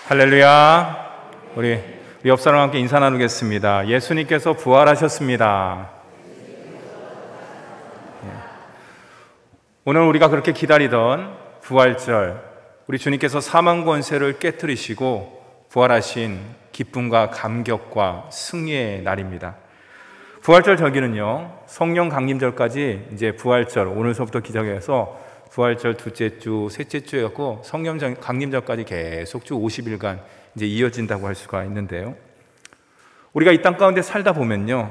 할렐루야. 우리 옆 사람과 함께 인사 나누겠습니다. 예수님께서 부활하셨습니다. 오늘 우리가 그렇게 기다리던 부활절, 우리 주님께서 사망 권세를 깨뜨리시고 부활하신 기쁨과 감격과 승리의 날입니다. 부활절 절기는요, 성령 강림절까지 이제 부활절, 오늘서부터 기적해서 부활절 둘째 주, 셋째 주 해갖고 성령 강림절까지 계속 주 50일간 이제 이어진다고 할 수가 있는데요. 우리가 이 땅 가운데 살다 보면요,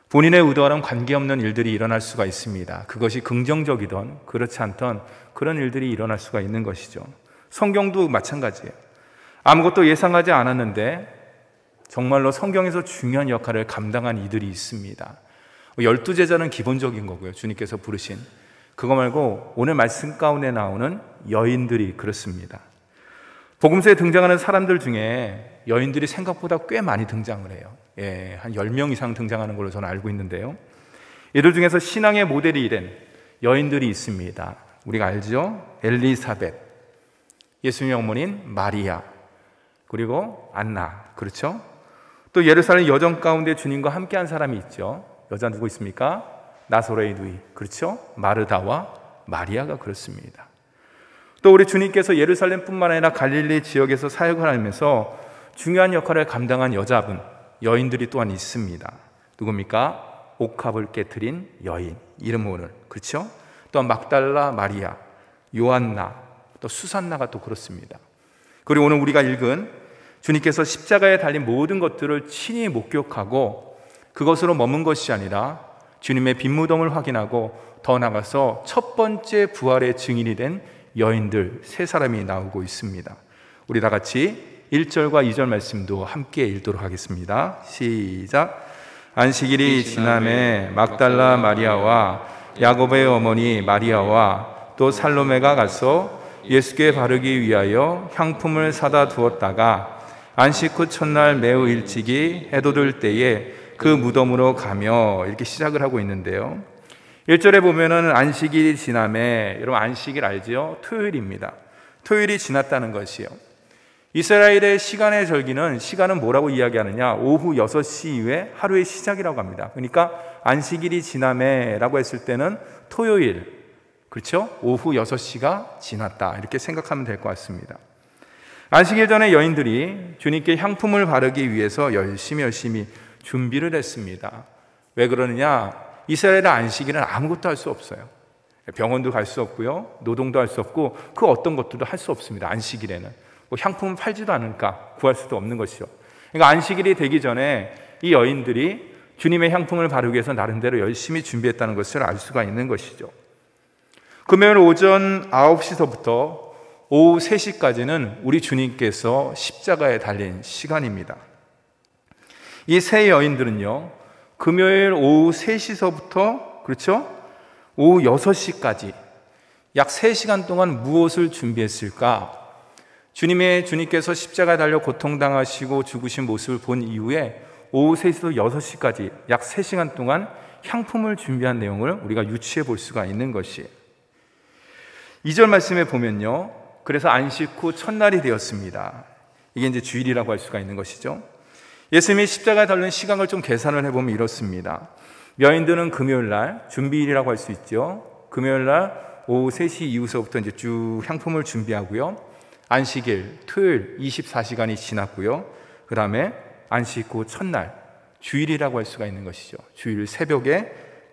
본인의 의도와는 관계없는 일들이 일어날 수가 있습니다. 그것이 긍정적이든 그렇지 않던 그런 일들이 일어날 수가 있는 것이죠. 성경도 마찬가지예요. 아무것도 예상하지 않았는데 정말로 성경에서 중요한 역할을 감당한 이들이 있습니다. 12제자는 기본적인 거고요, 주님께서 부르신. 그거 말고 오늘 말씀 가운데 나오는 여인들이 그렇습니다. 복음서에 등장하는 사람들 중에 여인들이 생각보다 꽤 많이 등장을 해요. 한 10명 이상 등장하는 걸로 저는 알고 있는데요. 이들 중에서 신앙의 모델이 된 여인들이 있습니다. 우리가 알죠? 엘리사벳, 예수님의 어머니인 마리아, 그리고 안나, 그렇죠? 또 예루살렘 여정 가운데 주님과 함께한 사람이 있죠. 여자 누구 있습니까? 나사로의 누이, 그렇죠? 마르다와 마리아가 그렇습니다. 또 우리 주님께서 예루살렘뿐만 아니라 갈릴리 지역에서 사역을 하면서 중요한 역할을 감당한 여자분, 여인들이 또한 있습니다. 누굽니까? 옥합을 깨트린 여인, 이름 오늘, 그렇죠? 또한 막달라 마리아, 요한나, 또 수산나가 또 그렇습니다. 그리고 오늘 우리가 읽은 주님께서 십자가에 달린 모든 것들을 친히 목격하고 그것으로 머문 것이 아니라 주님의 빈무덤을 확인하고 더 나아가서 첫 번째 부활의 증인이 된 여인들 세 사람이 나오고 있습니다. 우리 다 같이 1절과 2절 말씀도 함께 읽도록 하겠습니다. 시작. 안식일이 지남에 막달라 마리아와 야고보의 어머니 마리아와 또 살로메가 가서 예수께 바르기 위하여 향품을 사다 두었다가 안식 후 첫날 매우 일찍이 해돋을 때에 그 무덤으로 가며, 이렇게 시작을 하고 있는데요. 1절에 보면은 안식일이 지남에, 여러분 안식일 알죠? 토요일입니다. 토요일이 지났다는 것이요. 이스라엘의 시간의 절기는, 시간은 뭐라고 이야기하느냐? 오후 6시 이후에 하루의 시작이라고 합니다. 그러니까 안식일이 지남에 라고 했을 때는 토요일, 그렇죠? 오후 6시가 지났다, 이렇게 생각하면 될 것 같습니다. 안식일 전에 여인들이 주님께 향품을 바르기 위해서 열심히 준비를 했습니다. 왜 그러느냐? 이스라엘의 안식일은 아무것도 할 수 없어요. 병원도 갈 수 없고요, 노동도 할 수 없고 그 어떤 것들도 할 수 없습니다. 안식일에는 뭐 향품을 팔지도 않으니까 구할 수도 없는 것이죠. 그러니까 안식일이 되기 전에 이 여인들이 주님의 향품을 바르기 위해서 나름대로 열심히 준비했다는 것을 알 수가 있는 것이죠. 금요일 오전 9시서부터 오후 3시까지는 우리 주님께서 십자가에 달린 시간입니다. 이 세 여인들은요, 금요일 오후 3시서부터, 그렇죠? 오후 6시까지 약 3시간 동안 무엇을 준비했을까? 주님께서 십자가에 달려 고통당하시고 죽으신 모습을 본 이후에 오후 3시부터 6시까지 약 3시간 동안 향품을 준비한 내용을 우리가 유추해 볼 수가 있는 것이에요. 2절 말씀에 보면요, 그래서 안식 후 첫날이 되었습니다. 이게 이제 주일이라고 할 수가 있는 것이죠. 예수님이 십자가에 달린 시간을 좀 계산을 해보면 이렇습니다. 여인들은 금요일 날, 준비일이라고 할 수 있죠. 금요일 날 오후 3시 이후서부터 이제 쭉 향품을 준비하고요. 안식일, 토요일 24시간이 지났고요. 그 다음에 안식 후 첫날, 주일이라고 할 수가 있는 것이죠. 주일 새벽에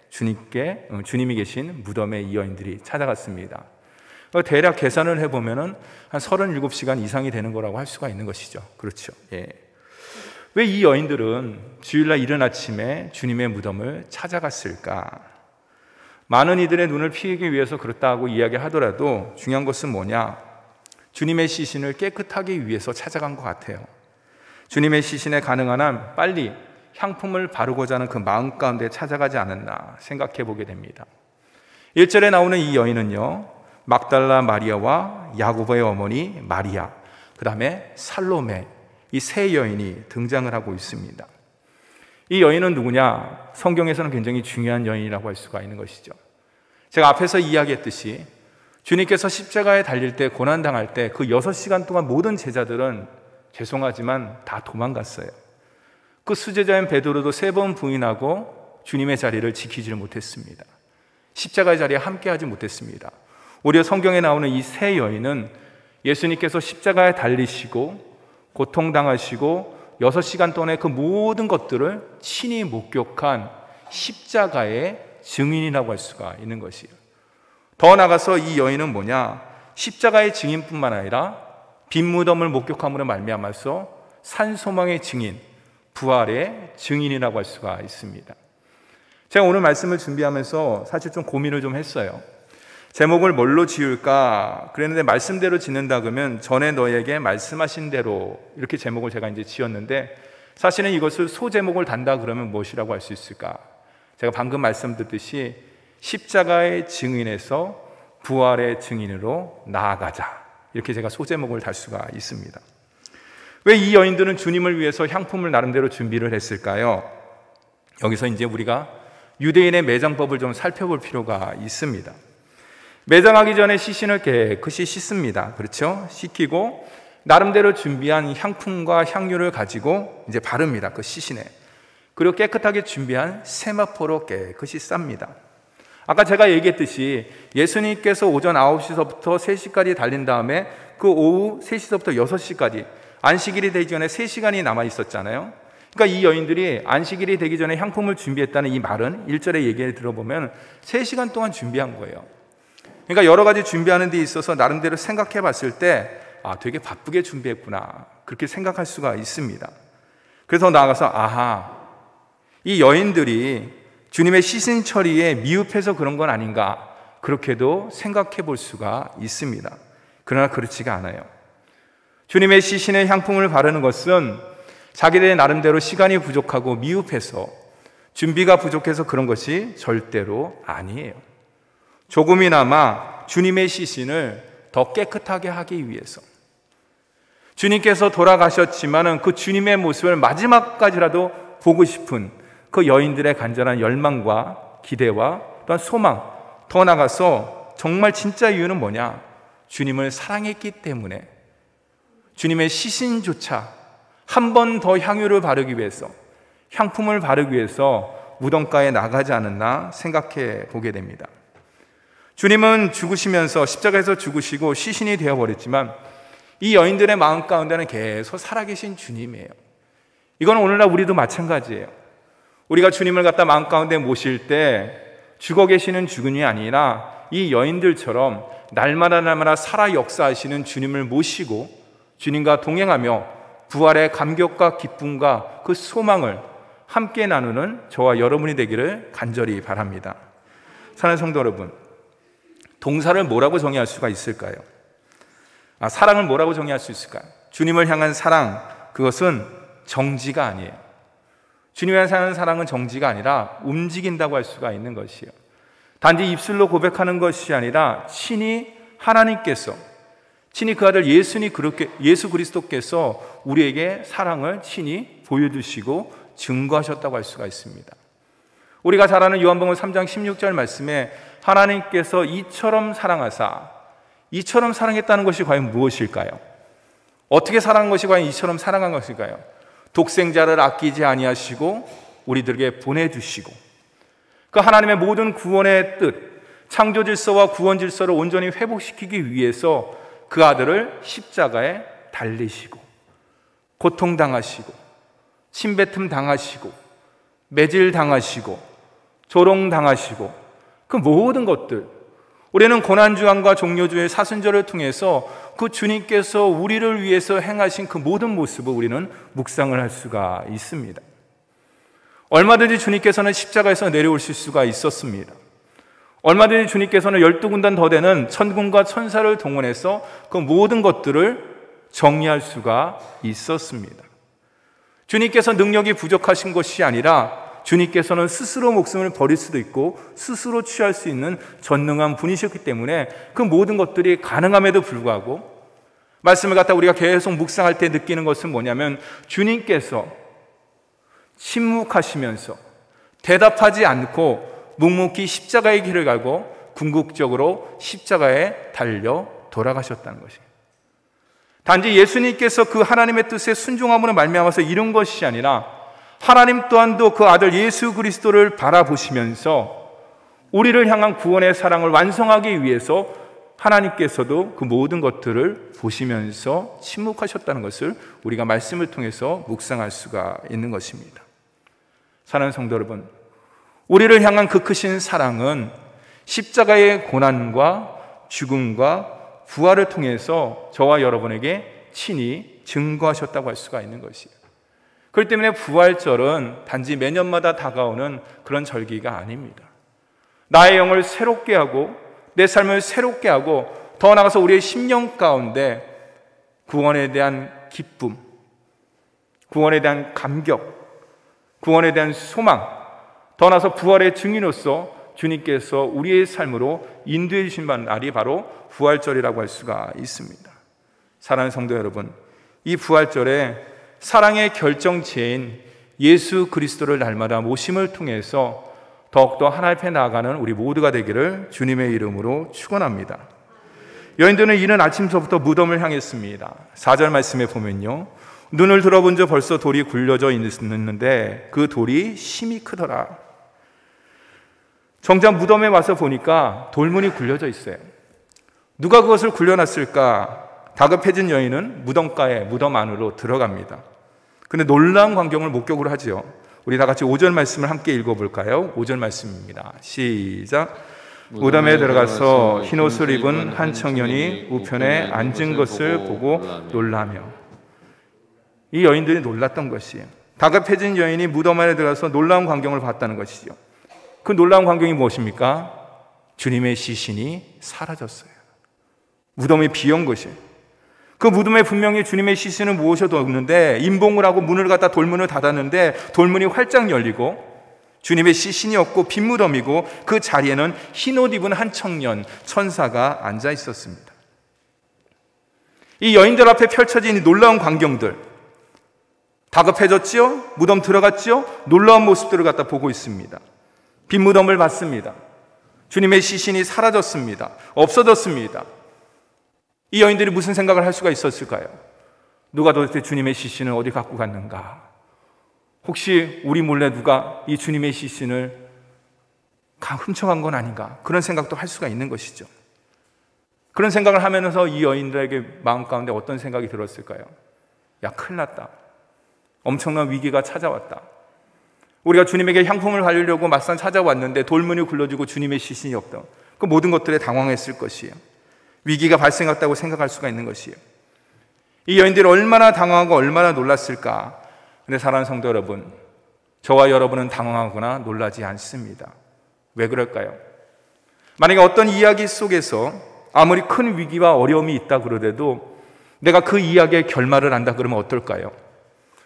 주님이 계신 무덤에 이 여인들이 찾아갔습니다. 대략 계산을 해보면 한 37시간 이상이 되는 거라고 할 수가 있는 것이죠. 그렇죠. 예. 왜 이 여인들은 주일날 이른 아침에 주님의 무덤을 찾아갔을까? 많은 이들의 눈을 피하기 위해서 그렇다고 이야기하더라도 중요한 것은 뭐냐? 주님의 시신을 깨끗하기 위해서 찾아간 것 같아요. 주님의 시신에 가능한 한 빨리 향품을 바르고자 하는 그 마음 가운데 찾아가지 않았나 생각해 보게 됩니다. 1절에 나오는 이 여인은요, 막달라 마리아와 야고보의 어머니 마리아, 그 다음에 살로메, 이 세 여인이 등장을 하고 있습니다. 이 여인은 누구냐? 성경에서는 굉장히 중요한 여인이라고 할 수가 있는 것이죠. 제가 앞에서 이야기했듯이 주님께서 십자가에 달릴 때, 고난당할 때 그 6시간 동안 모든 제자들은 죄송하지만 다 도망갔어요. 그 수제자인 베드로도 3번 부인하고 주님의 자리를 지키지를 못했습니다. 십자가의 자리에 함께하지 못했습니다. 오히려 성경에 나오는 이 세 여인은 예수님께서 십자가에 달리시고 고통당하시고 6시간 동안의 그 모든 것들을 친히 목격한 십자가의 증인이라고 할 수가 있는 것이에요. 더 나아가서 이 여인은 뭐냐? 십자가의 증인뿐만 아니라 빈 무덤을 목격함으로 말미암아서 산소망의 증인, 부활의 증인이라고 할 수가 있습니다. 제가 오늘 말씀을 준비하면서 사실 좀 고민을 좀 했어요. 제목을 뭘로 지을까? 그랬는데 말씀대로 짓는다 그러면 전에 너에게 말씀하신 대로, 이렇게 제목을 제가 이제 지었는데, 사실은 이것을 소제목을 단다 그러면 무엇이라고 할 수 있을까? 제가 방금 말씀 듣듯이 십자가의 증인에서 부활의 증인으로 나아가자, 이렇게 제가 소제목을 달 수가 있습니다. 왜 이 여인들은 주님을 위해서 향품을 나름대로 준비를 했을까요? 여기서 이제 우리가 유대인의 매장법을 좀 살펴볼 필요가 있습니다. 매장하기 전에 시신을 깨끗이 씻습니다. 그렇죠? 씻기고 나름대로 준비한 향품과 향유를 가지고 이제 바릅니다. 그 시신에. 그리고 깨끗하게 준비한 세마포로 깨끗이 쌉니다. 아까 제가 얘기했듯이 예수님께서 오전 9시서부터 3시까지 달린 다음에 그 오후 3시서부터 6시까지 안식일이 되기 전에 3시간이 남아 있었잖아요. 그러니까 이 여인들이 안식일이 되기 전에 향품을 준비했다는 이 말은 1절의 얘기를 들어보면 3시간 동안 준비한 거예요. 그러니까 여러 가지 준비하는 데 있어서 나름대로 생각해 봤을 때 되게 바쁘게 준비했구나, 그렇게 생각할 수가 있습니다. 그래서 나아가서 이 여인들이 주님의 시신 처리에 미흡해서 그런 건 아닌가, 그렇게도 생각해 볼 수가 있습니다. 그러나 그렇지가 않아요. 주님의 시신에 향품을 바르는 것은 자기들의 나름대로 시간이 부족하고 미흡해서, 준비가 부족해서 그런 것이 절대로 아니에요. 조금이나마 주님의 시신을 더 깨끗하게 하기 위해서, 주님께서 돌아가셨지만은 그 주님의 모습을 마지막까지라도 보고 싶은 그 여인들의 간절한 열망과 기대와 또한 소망, 더 나아가서 정말 진짜 이유는 뭐냐? 주님을 사랑했기 때문에 주님의 시신조차 한 번 더 향유를 바르기 위해서, 향품을 바르기 위해서 무덤가에 나가지 않았나 생각해 보게 됩니다. 주님은 죽으시면서 십자가에서 죽으시고 시신이 되어버렸지만 이 여인들의 마음 가운데는 계속 살아계신 주님이에요. 이건 오늘날 우리도 마찬가지예요. 우리가 주님을 갖다 마음 가운데 모실 때 죽어 계시는 주군이 아니라 이 여인들처럼 날마다 살아 역사하시는 주님을 모시고 주님과 동행하며 부활의 감격과 기쁨과 그 소망을 함께 나누는 저와 여러분이 되기를 간절히 바랍니다. 사랑하는 성도 여러분, 동사를 뭐라고 정의할 수가 있을까요? 사랑을 뭐라고 정의할 수 있을까요? 주님을 향한 사랑, 그것은 정지가 아니에요. 주님을 향한 사랑은 정지가 아니라 움직인다고 할 수가 있는 것이에요. 단지 입술로 고백하는 것이 아니라 친히 하나님께서, 친히 그 아들 예수 그리스도께서 우리에게 사랑을 친히 보여주시고 증거하셨다고 할 수가 있습니다. 우리가 잘 아는 요한복음 3장 16절 말씀에 하나님께서 이처럼 사랑하사, 이처럼 사랑했다는 것이 과연 무엇일까요? 어떻게 사랑한 것이 과연 이처럼 사랑한 것일까요? 독생자를 아끼지 아니하시고 우리들에게 보내주시고, 그 하나님의 모든 구원의 뜻, 창조 질서와 구원 질서를 온전히 회복시키기 위해서 그 아들을 십자가에 달리시고, 고통당하시고, 침뱉음 당하시고, 매질 당하시고, 조롱 당하시고, 그 모든 것들, 우리는 고난주간과 종료주의 사순절을 통해서 그 주님께서 우리를 위해서 행하신 그 모든 모습을 우리는 묵상을 할 수가 있습니다. 얼마든지 주님께서는 십자가에서 내려오실 수가 있었습니다. 얼마든지 주님께서는 12군단 더 되는 천군과 천사를 동원해서 그 모든 것들을 정리할 수가 있었습니다. 주님께서 능력이 부족하신 것이 아니라 주님께서는 스스로 목숨을 버릴 수도 있고 스스로 취할 수 있는 전능한 분이셨기 때문에 그 모든 것들이 가능함에도 불구하고, 말씀을 갖다 우리가 계속 묵상할 때 느끼는 것은 뭐냐면, 주님께서 침묵하시면서 대답하지 않고 묵묵히 십자가의 길을 가고 궁극적으로 십자가에 달려 돌아가셨다는 것이에요. 단지 예수님께서 그 하나님의 뜻에 순종함으로 말미암아서 이룬 것이 아니라 하나님 또한도 그 아들 예수 그리스도를 바라보시면서 우리를 향한 구원의 사랑을 완성하기 위해서 하나님께서도 그 모든 것들을 보시면서 침묵하셨다는 것을 우리가 말씀을 통해서 묵상할 수가 있는 것입니다. 사랑하는 성도 여러분, 우리를 향한 그 크신 사랑은 십자가의 고난과 죽음과 부활을 통해서 저와 여러분에게 친히 증거하셨다고 할 수가 있는 것이에요. 그렇기 때문에 부활절은 단지 매년마다 다가오는 그런 절기가 아닙니다. 나의 영을 새롭게 하고 내 삶을 새롭게 하고 더 나아가서 우리의 심령 가운데 구원에 대한 기쁨, 구원에 대한 감격, 구원에 대한 소망, 더 나아가서 부활의 증인으로서 주님께서 우리의 삶으로 인도해 주신 날이 바로 부활절이라고 할 수가 있습니다. 사랑하는 성도 여러분, 이 부활절에 사랑의 결정체인 예수 그리스도를 날마다 모심을 통해서 더욱더 하나님 앞에 나아가는 우리 모두가 되기를 주님의 이름으로 축원합니다. 여인들은 이른 아침서부터 무덤을 향했습니다. 4절 말씀에 보면요, 눈을 들어본 저 벌써 돌이 굴려져 있는데 그 돌이 심히 크더라. 정작 무덤에 와서 보니까 돌문이 굴려져 있어요. 누가 그것을 굴려놨을까? 다급해진 여인은 무덤가에 무덤 안으로 들어갑니다. 근데 놀라운 광경을 목격을 하죠. 우리 다 같이 5절 말씀을 함께 읽어볼까요? 5절 말씀입니다. 시작. 무덤에 들어가서 흰옷을 입은 한 청년이 우편에 앉은 것을 보고 놀라며. 이 여인들이 놀랐던 것이에요. 다급해진 여인이 무덤 안에 들어가서 놀라운 광경을 봤다는 것이죠. 그 놀라운 광경이 무엇입니까? 주님의 시신이 사라졌어요. 무덤이 비온 것이에요. 그 무덤에 분명히 주님의 시신은 무엇이도 없는데 임봉을 하고 문을 갖다 돌문을 닫았는데 돌문이 활짝 열리고 주님의 시신이 없고 빈 무덤이고 그 자리에는 흰옷 입은 한 청년, 천사가 앉아 있었습니다. 이 여인들 앞에 펼쳐진 이 놀라운 광경들, 다급해졌지요? 무덤 들어갔지요? 놀라운 모습들을 갖다 보고 있습니다. 빈 무덤을 봤습니다. 주님의 시신이 사라졌습니다. 없어졌습니다. 이 여인들이 무슨 생각을 할 수가 있었을까요? 누가 도대체 주님의 시신을 어디 갖고 갔는가? 혹시 우리 몰래 누가 이 주님의 시신을 훔쳐간 건 아닌가? 그런 생각도 할 수가 있는 것이죠. 그런 생각을 하면서 이 여인들에게 마음 가운데 어떤 생각이 들었을까요? 야, 큰일 났다. 엄청난 위기가 찾아왔다. 우리가 주님에게 향품을 바르려고 막상 찾아왔는데 돌문이 굴러지고 주님의 시신이 없다. 그 모든 것들에 당황했을 것이에요. 위기가 발생했다고 생각할 수가 있는 것이에요. 이 여인들이 얼마나 당황하고 얼마나 놀랐을까. 근데 사랑하는 성도 여러분, 저와 여러분은 당황하거나 놀라지 않습니다. 왜 그럴까요? 만약에 어떤 이야기 속에서 아무리 큰 위기와 어려움이 있다 그러더라도 내가 그 이야기의 결말을 안다 그러면 어떨까요?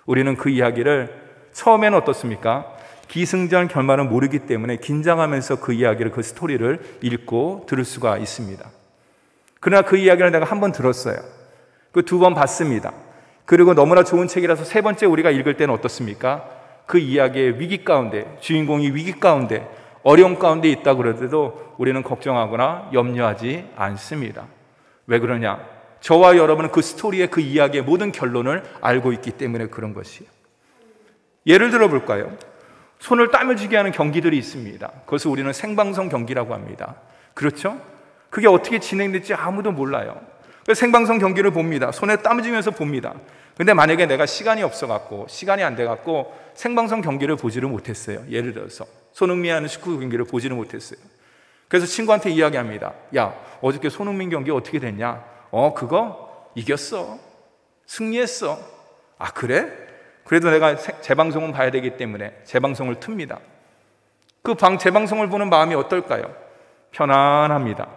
우리는 그 이야기를 처음에는 어떻습니까? 기승전 결말은 모르기 때문에 긴장하면서 그 이야기를, 그 스토리를 읽고 들을 수가 있습니다. 그러나 그 이야기를 내가 한 번 들었어요. 그 2번 봤습니다. 그리고 너무나 좋은 책이라서 3번째 우리가 읽을 때는 어떻습니까? 그 이야기의 위기 가운데, 주인공이 위기 가운데, 어려움 가운데 있다 그러더라도 우리는 걱정하거나 염려하지 않습니다. 왜 그러냐? 저와 여러분은 그 스토리의, 그 이야기의 모든 결론을 알고 있기 때문에 그런 것이에요. 예를 들어 볼까요? 손을 땀을 쥐게 하는 경기들이 있습니다. 그것을 우리는 생방송 경기라고 합니다. 그렇죠? 그게 어떻게 진행될지 아무도 몰라요. 그래서 생방송 경기를 봅니다. 손에 땀을 쥐면서 봅니다. 근데 만약에 내가 시간이 없어갖고, 시간이 안 돼갖고 생방송 경기를 보지를 못했어요. 예를 들어서 손흥민 하는 축구 경기를 보지를 못했어요. 그래서 친구한테 이야기합니다. 야, 어저께 손흥민 경기 어떻게 됐냐? 그거 이겼어. 승리했어. 아, 그래? 그래도 내가 재방송은 봐야 되기 때문에 재방송을 틉니다. 그 재방송을 보는 마음이 어떨까요? 편안합니다.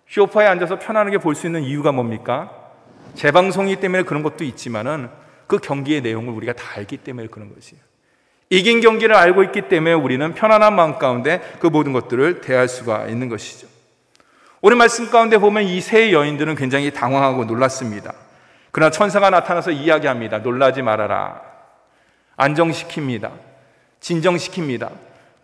소파에 앉아서 편안하게 볼 수 있는 이유가 뭡니까? 재방송이기 때문에 그런 것도 있지만은 그 경기의 내용을 우리가 다 알기 때문에 그런 것이에요. 이긴 경기를 알고 있기 때문에 우리는 편안한 마음 가운데 그 모든 것들을 대할 수가 있는 것이죠. 오늘 말씀 가운데 보면 이 세 여인들은 굉장히 당황하고 놀랐습니다. 그러나 천사가 나타나서 이야기합니다. 놀라지 말아라. 안정시킵니다. 진정시킵니다.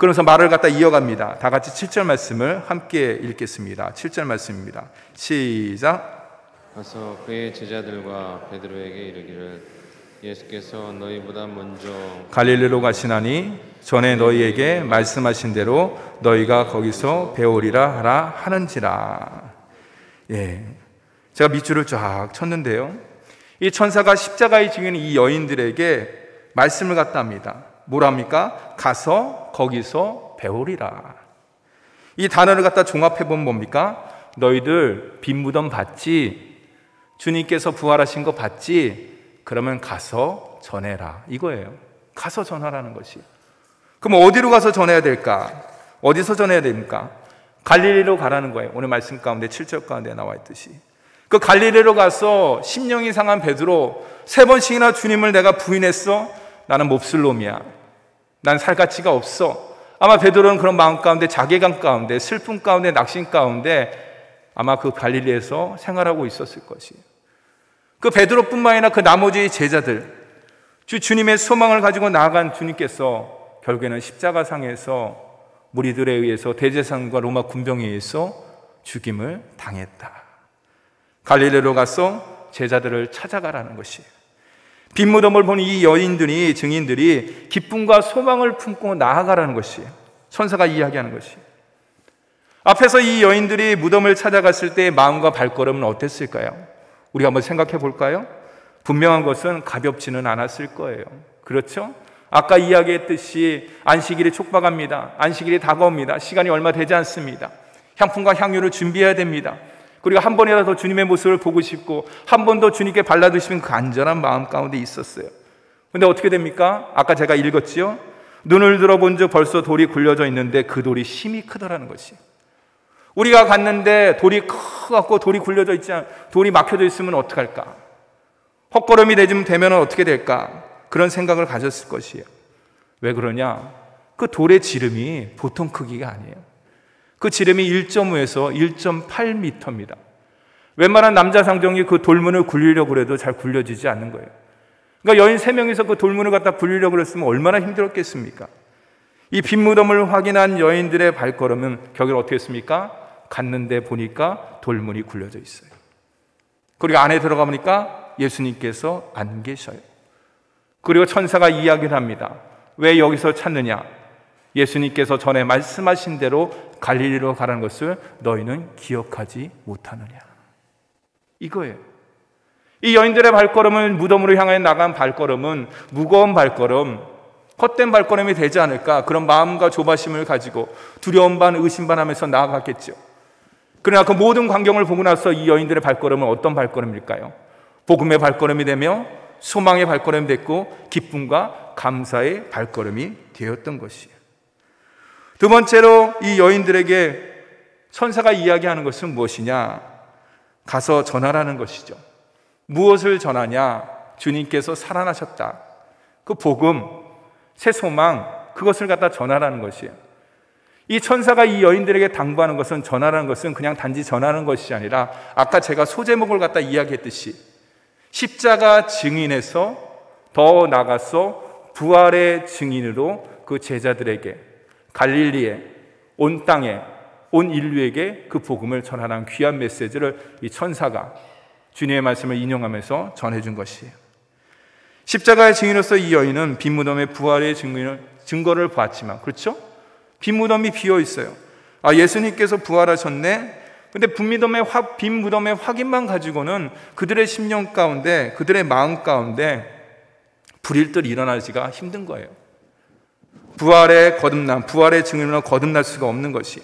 그러면서 말을 갖다 이어갑니다. 다 같이 7절 말씀을 함께 읽겠습니다. 7절 말씀입니다. 시작. 가서 그의 제자들과 베드로에게 이르기를 예수께서 너희보다 먼저 갈릴리로 가시나니 전에 너희에게 말씀하신 대로 너희가 거기서 배우리라 하라 하는지라. 예, 제가 밑줄을 쫙 쳤는데요, 이 천사가 십자가에 지는 이 여인들에게 말씀을 갖다 합니다. 뭐랍니까? 가서 거기서 배우리라. 이 단어를 갖다 종합해보면 뭡니까? 너희들 빈 무덤 봤지? 주님께서 부활하신 거 봤지? 그러면 가서 전해라, 이거예요. 가서 전하라는 것이. 그럼 어디로 가서 전해야 될까? 어디서 전해야 됩니까? 갈릴리로 가라는 거예요. 오늘 말씀 가운데 7절 가운데 나와 있듯이 그 갈릴리로 가서 심령이 상한 베드로, 3번씩이나 주님을 내가 부인했어? 나는 몹쓸 놈이야, 난 살 가치가 없어. 아마 베드로는 그런 마음 가운데, 자괴감 가운데, 슬픔 가운데, 낙심 가운데 아마 그 갈릴리에서 생활하고 있었을 것이에요. 그 베드로뿐만 아니라 그 나머지 제자들, 주님의 소망을 가지고 나아간 주님께서 결국에는 십자가상에서 무리들에 의해서, 대제사장과 로마 군병에 의해서 죽임을 당했다. 갈릴리로 가서 제자들을 찾아가라는 것이에요. 빈 무덤을 본 이 여인들이, 증인들이 기쁨과 소망을 품고 나아가라는 것이에요. 천사가 이야기하는 것이에요. 앞에서 이 여인들이 무덤을 찾아갔을 때의 마음과 발걸음은 어땠을까요? 우리가 한번 생각해 볼까요? 분명한 것은 가볍지는 않았을 거예요. 그렇죠? 아까 이야기했듯이 안식일이 촉박합니다. 안식일이 다가옵니다. 시간이 얼마 되지 않습니다. 향품과 향유를 준비해야 됩니다. 그리고 한 번이라도 주님의 모습을 보고 싶고 한 번 더 주님께 발라드시는 그 간절한 마음 가운데 있었어요. 근데 어떻게 됩니까? 아까 제가 읽었지요? 눈을 들어본 즉 벌써 돌이 굴려져 있는데 그 돌이 힘이 크더라는 것이. 우리가 갔는데 돌이 커갖고 돌이 굴려져 있지 않, 돌이 막혀져 있으면 어떡할까? 헛걸음이 되면 어떻게 될까? 그런 생각을 가졌을 것이에요. 왜 그러냐? 그 돌의 지름이 보통 크기가 아니에요. 그 지름이 1.5에서 1.8m입니다. 웬만한 남자 상정이 그 돌문을 굴리려고 해도 잘 굴려지지 않는 거예요. 그러니까 여인 3명이서 그 돌문을 갖다 굴리려고 했으면 얼마나 힘들었겠습니까? 이 빈 무덤을 확인한 여인들의 발걸음은 결국 어떻게 했습니까? 갔는데 보니까 돌문이 굴려져 있어요. 그리고 안에 들어가 보니까 예수님께서 안 계셔요. 그리고 천사가 이야기를 합니다. 왜 여기서 찾느냐? 예수님께서 전에 말씀하신 대로 갈릴리로 가라는 것을 너희는 기억하지 못하느냐. 이거예요. 이 여인들의 발걸음은, 무덤으로 향해 나간 발걸음은 무거운 발걸음, 헛된 발걸음이 되지 않을까, 그런 마음과 조바심을 가지고 두려움 반 의심 반 하면서 나아갔겠죠. 그러나 그 모든 광경을 보고 나서 이 여인들의 발걸음은 어떤 발걸음일까요? 복음의 발걸음이 되며 소망의 발걸음이 됐고 기쁨과 감사의 발걸음이 되었던 것이에요. 두 번째로 이 여인들에게 천사가 이야기하는 것은 무엇이냐? 가서 전하라는 것이죠. 무엇을 전하냐? 주님께서 살아나셨다. 그 복음, 새 소망, 그것을 갖다 전하라는 것이에요. 이 천사가 이 여인들에게 당부하는 것은, 전하라는 것은 그냥 단지 전하는 것이 아니라 아까 제가 소제목을 갖다 이야기했듯이 십자가 증인에서 더 나가서 부활의 증인으로 그 제자들에게, 갈릴리에, 온 땅에, 온 인류에게 그 복음을 전하는 귀한 메시지를 이 천사가 주님의 말씀을 인용하면서 전해준 것이에요. 십자가의 증인으로서 이 여인은 빈 무덤의 부활의 증거를 보았지만, 그렇죠? 빈 무덤이 비어 있어요. 아, 예수님께서 부활하셨네. 근데 빈 무덤의 확인만 가지고는 그들의 심령 가운데, 그들의 마음 가운데 불일듯 일어나기가 힘든 거예요. 부활의 거듭남, 부활의 증인으로 거듭날 수가 없는 것이,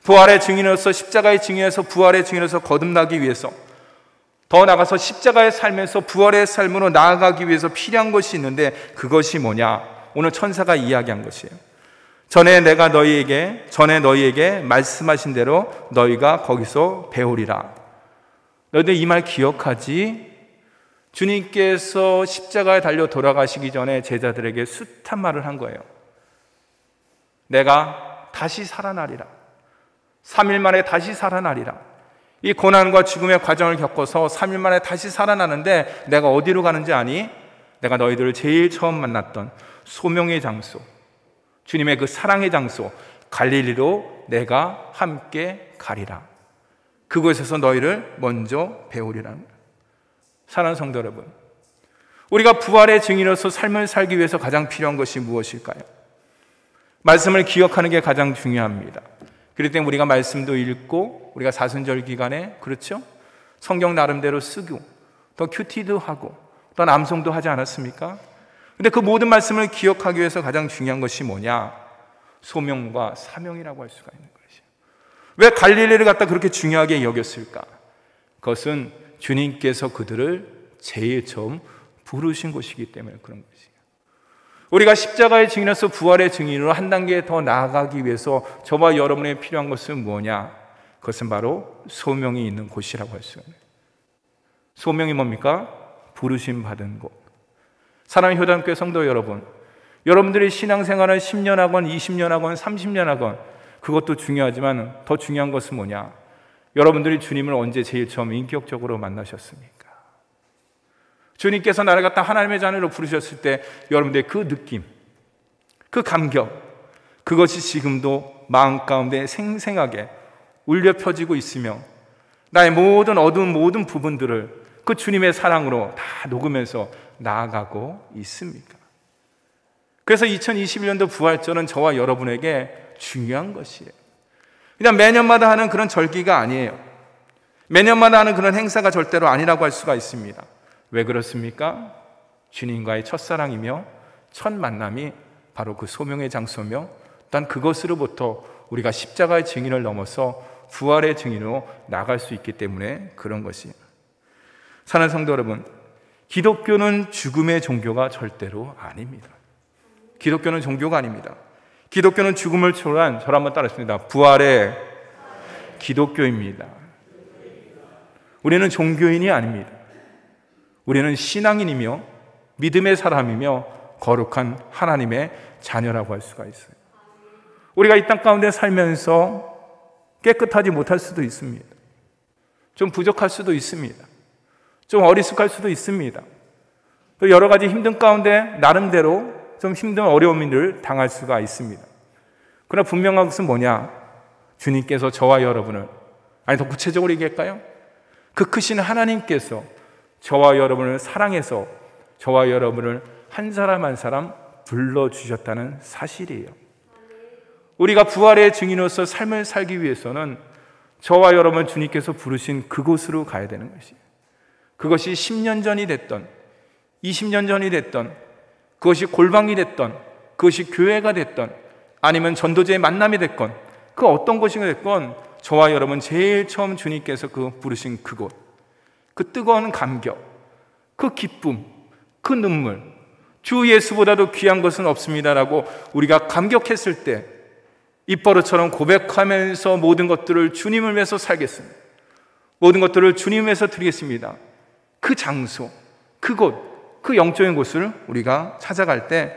부활의 증인으로서, 십자가의 증인에서 부활의 증인으로서 거듭나기 위해서, 더 나아가서 십자가의 삶에서 부활의 삶으로 나아가기 위해서 필요한 것이 있는데, 그것이 뭐냐? 오늘 천사가 이야기한 것이에요. 전에 너희에게 말씀하신 대로 너희가 거기서 배우리라. 너희들 이 말 기억하지? 주님께서 십자가에 달려 돌아가시기 전에 제자들에게 숱한 말을 한 거예요. 내가 다시 살아나리라. 3일 만에 다시 살아나리라. 이 고난과 죽음의 과정을 겪어서 3일 만에 다시 살아나는데 내가 어디로 가는지 아니? 내가 너희들을 제일 처음 만났던 소명의 장소, 주님의 그 사랑의 장소 갈릴리로 내가 함께 가리라. 그곳에서 너희를 먼저 배우리라. 사랑하는 성도 여러분, 우리가 부활의 증인으로서 삶을 살기 위해서 가장 필요한 것이 무엇일까요? 말씀을 기억하는 게 가장 중요합니다. 그렇기 때문에 우리가 말씀도 읽고 우리가 사순절 기간에 그렇죠? 성경 나름대로 쓰고 더 큐티도 하고 또 암송도 하지 않았습니까? 근데 그 모든 말씀을 기억하기 위해서 가장 중요한 것이 뭐냐? 소명과 사명이라고 할 수가 있는 것이죠. 왜 갈릴리를 갖다 그렇게 중요하게 여겼을까? 그것은 주님께서 그들을 제일 처음 부르신 곳이기 때문에 그런 것이에요. 우리가 십자가의 증인으로서 부활의 증인으로 한 단계 더 나아가기 위해서 저와 여러분에게 필요한 것은 뭐냐? 그것은 바로 소명이 있는 곳이라고 할 수가 있어요. 소명이 뭡니까? 부르심 받은 곳. 사랑하는 효단교회 성도 여러분, 여러분들이 신앙생활을 10년 하건 20년 하건 30년 하건 그것도 중요하지만 더 중요한 것은 뭐냐? 여러분들이 주님을 언제 제일 처음 인격적으로 만나셨습니까? 주님께서 나를 갖다 하나님의 자녀로 부르셨을 때 여러분들의 그 느낌, 그 감격, 그것이 지금도 마음 가운데 생생하게 울려 펴지고 있으며 나의 모든 어두운 모든 부분들을 그 주님의 사랑으로 다 녹으면서 나아가고 있습니까? 그래서 2021년도 부활절은 저와 여러분에게 중요한 것이에요. 그냥 매년마다 하는 그런 절기가 아니에요. 매년마다 하는 그런 행사가 절대로 아니라고 할 수가 있습니다. 왜 그렇습니까? 주님과의 첫사랑이며 첫 만남이 바로 그 소명의 장소며 또한 그것으로부터 우리가 십자가의 증인을 넘어서 부활의 증인으로 나갈 수 있기 때문에 그런 것이에요. 사랑하는 성도 여러분, 기독교는 죽음의 종교가 절대로 아닙니다. 기독교는 종교가 아닙니다. 기독교는 죽음을 초월한, 저를 한번 따라했습니다. 부활의 기독교입니다. 우리는 종교인이 아닙니다. 우리는 신앙인이며 믿음의 사람이며 거룩한 하나님의 자녀라고 할 수가 있어요. 우리가 이 땅 가운데 살면서 깨끗하지 못할 수도 있습니다. 좀 부족할 수도 있습니다. 좀 어리숙할 수도 있습니다. 또 여러 가지 힘든 가운데 나름대로 좀 힘든 어려움을 당할 수가 있습니다. 그러나 분명한 것은 뭐냐? 주님께서 저와 여러분을, 아니 더 구체적으로 얘기할까요? 그 크신 하나님께서 저와 여러분을 사랑해서 저와 여러분을 한 사람 한 사람 불러주셨다는 사실이에요. 우리가 부활의 증인으로서 삶을 살기 위해서는 저와 여러분 주님께서 부르신 그곳으로 가야 되는 것이에요. 그것이 10년 전이 됐던 20년 전이 됐던 그것이 골방이 됐던 그것이 교회가 됐던 아니면 전도제의 만남이 됐건 그 어떤 것이 됐건 저와 여러분 제일 처음 주님께서 그 부르신 그곳, 그 뜨거운 감격, 그 기쁨, 그 눈물, 주 예수보다도 귀한 것은 없습니다라고 우리가 감격했을 때 입버릇처럼 고백하면서 모든 것들을 주님을 위해서 살겠습니다. 모든 것들을 주님 위해서 드리겠습니다. 그 장소, 그곳, 그 영적인 곳을 우리가 찾아갈 때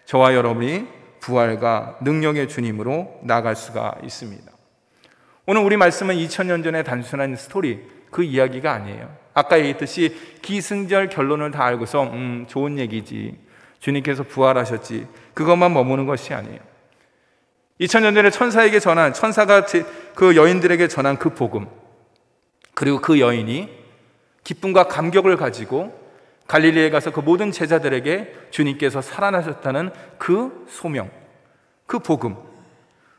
저와 여러분이 부활과 능력의 주님으로 나아갈 수가 있습니다. 오늘 우리 말씀은 2000년 전의 단순한 스토리, 그 이야기가 아니에요. 아까 얘기했듯이 기승절 결론을 다 알고서 좋은 얘기지, 주님께서 부활하셨지, 그것만 머무는 것이 아니에요. 2000년 전에 천사에게 전한, 천사가 그 여인들에게 전한 그 복음, 그리고 그 여인이 기쁨과 감격을 가지고 갈릴리에 가서 그 모든 제자들에게 주님께서 살아나셨다는 그 소명, 그 복음,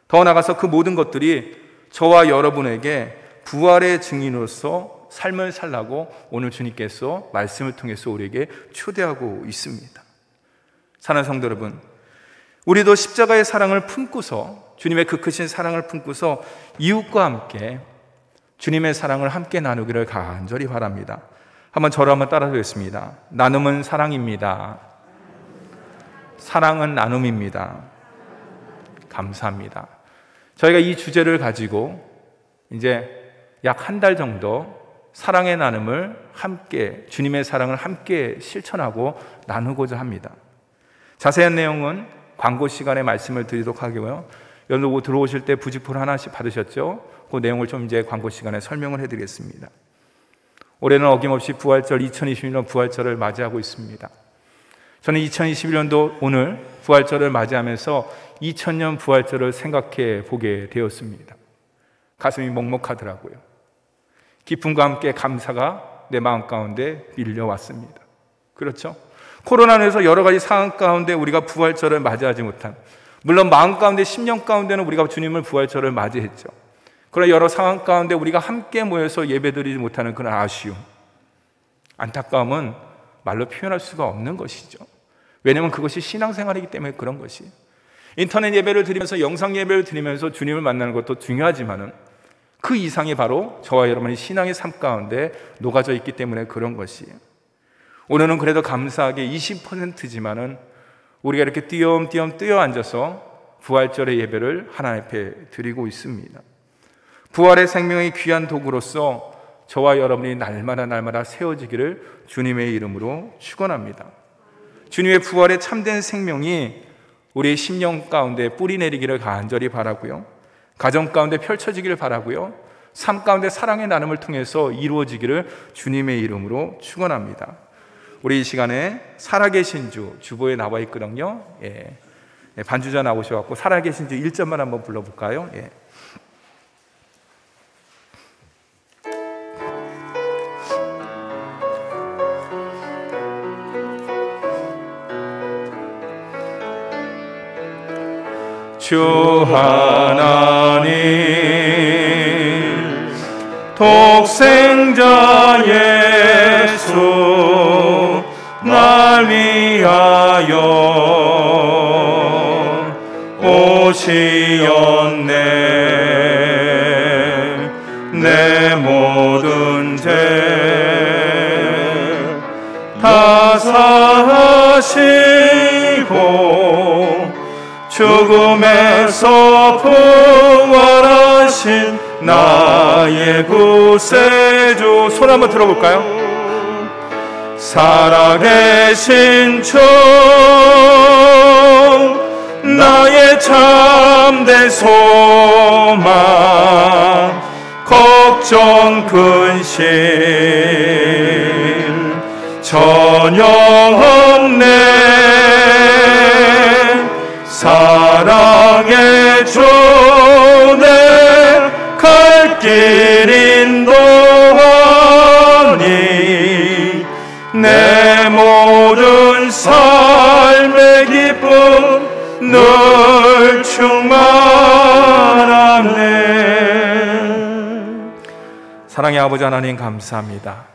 더 나아가서 그 모든 것들이 저와 여러분에게 부활의 증인으로서 삶을 살라고 오늘 주님께서 말씀을 통해서 우리에게 초대하고 있습니다. 사랑하는 성도 여러분, 우리도 십자가의 사랑을 품고서, 주님의 그 크신 사랑을 품고서 이웃과 함께 주님의 사랑을 함께 나누기를 간절히 바랍니다. 한번 저를 한번 따라하겠습니다. 나눔은 사랑입니다. 사랑은 나눔입니다. 감사합니다. 저희가 이 주제를 가지고 이제 약 한 달 정도 사랑의 나눔을 함께, 주님의 사랑을 함께 실천하고 나누고자 합니다. 자세한 내용은 광고 시간에 말씀을 드리도록 하고요. 여러분 들어오실 때 부직포를 하나씩 받으셨죠? 그 내용을 좀 이제 광고 시간에 설명을 해드리겠습니다. 올해는 어김없이 부활절, 2021년 부활절을 맞이하고 있습니다. 저는 2021년도 오늘 부활절을 맞이하면서 2000년 부활절을 생각해 보게 되었습니다. 가슴이 먹먹하더라고요. 기쁨과 함께 감사가 내 마음 가운데 밀려왔습니다. 그렇죠? 코로나에서 여러 가지 상황 가운데 우리가 부활절을 맞이하지 못한, 물론 마음 가운데 10년 가운데는 우리가 주님을 부활절을 맞이했죠. 그러나 여러 상황 가운데 우리가 함께 모여서 예배드리지 못하는 그런 아쉬움, 안타까움은 말로 표현할 수가 없는 것이죠. 왜냐하면 그것이 신앙생활이기 때문에 그런 것이. 인터넷 예배를 드리면서, 영상 예배를 드리면서 주님을 만나는 것도 중요하지만은 그 이상이 바로 저와 여러분의 신앙의 삶 가운데 녹아져 있기 때문에 그런 것이에요. 오늘은 그래도 감사하게 20%지만은 우리가 이렇게 띄엄띄엄 뛰어 앉아서 부활절의 예배를 하나님 앞에 드리고 있습니다. 부활의 생명의 귀한 도구로서 저와 여러분이 날마다 세워지기를 주님의 이름으로 축원합니다. 주님의 부활의 참된 생명이 우리의 심령 가운데 뿌리 내리기를 간절히 바라고요, 가정 가운데 펼쳐지기를 바라고요, 삶 가운데 사랑의 나눔을 통해서 이루어지기를 주님의 이름으로 축원합니다. 우리 이 시간에 살아계신 주, 주보에 나와 있거든요. 반주자 나오셔서 살아계신 주 1절만 한번 불러볼까요? 주 하나님 독생자 예수 날 위하여 오시었네. 내 모든 죄 다 사하시고 죽음에서 부활하신 나의 구세주. 손 한번 들어볼까요? 살아계신 주 나의 참된 소망, 걱정 근심 전혀 없네. 사랑의 주 내 갈 길 인도하니 내 모든 삶의 기쁨 늘 충만하네. 사랑의 아버지 하나님 감사합니다.